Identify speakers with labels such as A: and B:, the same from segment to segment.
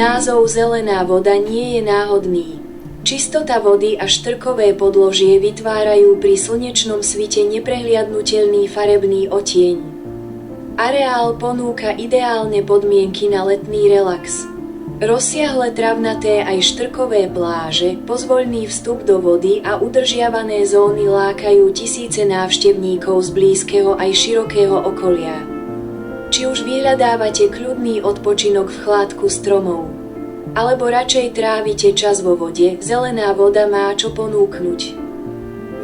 A: Názov Zelená voda nie je náhodný. Čistota vody a štrkové podložie vytvárajú pri slnečnom svite neprehliadnutelný farebný odtieň. Areál ponúka ideálne podmienky na letný relax. Rozsiahle travnaté aj štrkové pláže, pozvoľný vstup do vody a udržiavané zóny lákajú tisíce návštevníkov z blízkeho aj širokého okolia. Či už vyhľadávate kľudný odpočinok v chládku stromov, alebo radšej trávite čas vo vode, Zelená voda má čo ponúknuť.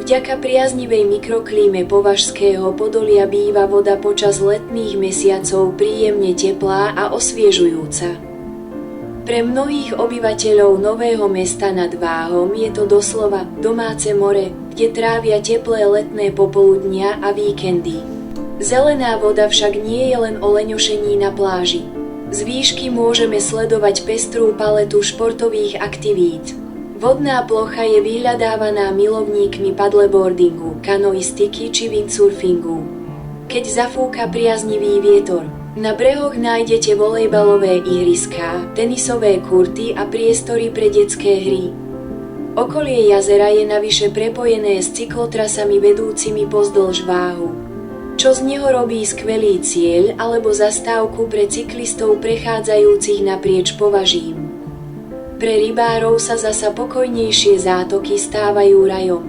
A: Vďaka priaznivej mikroklíme Považského Podolia býva voda počas letných mesiacov príjemne teplá a osviežujúca. Pre mnohých obyvateľov Nového Mesta nad Váhom je to doslova domáce more, kde trávia teplé letné popoludnia a víkendy. Zelená voda však nie je len o leňošení na pláži. Z výšky môžeme sledovať pestrú paletu športových aktivít. Vodná plocha je vyhľadávaná milovníkmi paddleboardingu, kanoistiky či windsurfingu. Keď zafúka priaznivý vietor, na brehoch nájdete volejbalové ihriská, tenisové kurty a priestory pre detské hry. Okolie jazera je navyše prepojené s cyklotrasami vedúcimi pozdĺž Váhu, čo z neho robí skvelý cieľ alebo zastávku pre cyklistov prechádzajúcich naprieč Považím. Pre rybárov sa zasa pokojnejšie zátoky stávajú rajom,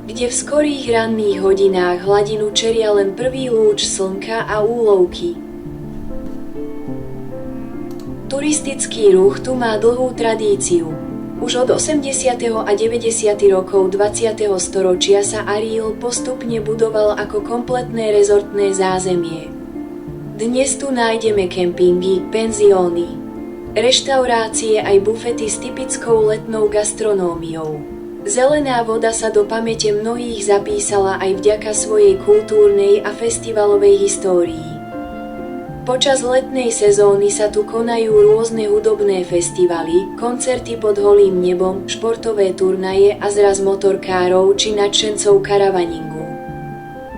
A: kde v skorých ranných hodinách hladinu čeria len prvý lúč slnka a úlovky. Turistický ruch tu má dlhú tradíciu. Už od 80. a 90. rokov 20. storočia sa areál postupne budoval ako kompletné rezortné zázemie. Dnes tu nájdeme kempingy, penzióny, reštaurácie aj bufety s typickou letnou gastronómiou. Zelená voda sa do pamäte mnohých zapísala aj vďaka svojej kultúrnej a festivalovej histórii. Počas letnej sezóny sa tu konajú rôzne hudobné festivaly, koncerty pod holým nebom, športové turnaje a zraz motorkárov či nadšencov karavaningu.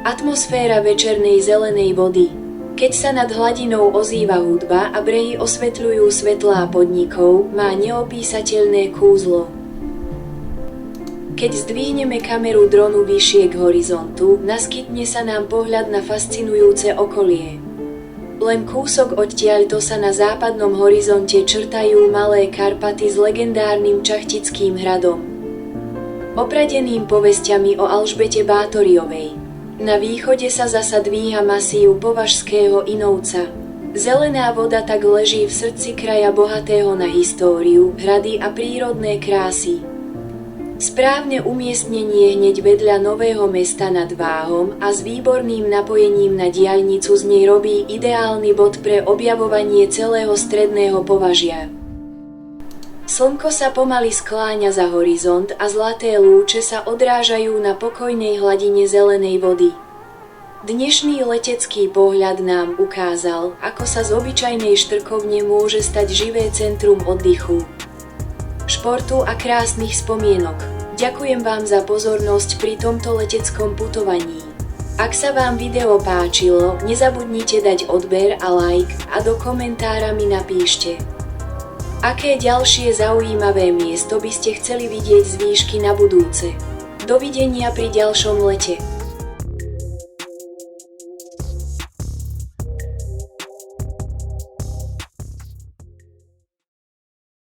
A: Atmosféra večernej zelenej vody, keď sa nad hladinou ozýva hudba a brehy osvetľujú svetlá podnikov, má neopísateľné kúzlo. Keď zdvihneme kameru dronu vyššie k horizontu, naskytne sa nám pohľad na fascinujúce okolie. Len kúsok odtiaľto sa na západnom horizonte črtajú malé Karpaty s legendárnym Čachtickým hradom, opradeným povesťami o Alžbete Bátoriovej. Na východe sa zasa dvíha masív Považského Inovca. Zelená voda tak leží v srdci kraja bohatého na históriu, hrady a prírodné krásy. Správne umiestnenie hneď vedľa Nového Mesta nad Váhom a s výborným napojením na diaľnicu z nej robí ideálny bod pre objavovanie celého stredného Považia. Slnko sa pomaly skláňa za horizont a zlaté lúče sa odrážajú na pokojnej hladine zelenej vody. Dnešný letecký pohľad nám ukázal, ako sa z obyčajnej štrkovne môže stať živé centrum oddychu, športu a krásnych spomienok. Ďakujem vám za pozornosť pri tomto leteckom putovaní. Ak sa vám video páčilo, nezabudnite dať odber a like a do komentára mi napíšte, aké ďalšie zaujímavé miesto by ste chceli vidieť z výšky na budúce. Dovidenia pri ďalšom lete.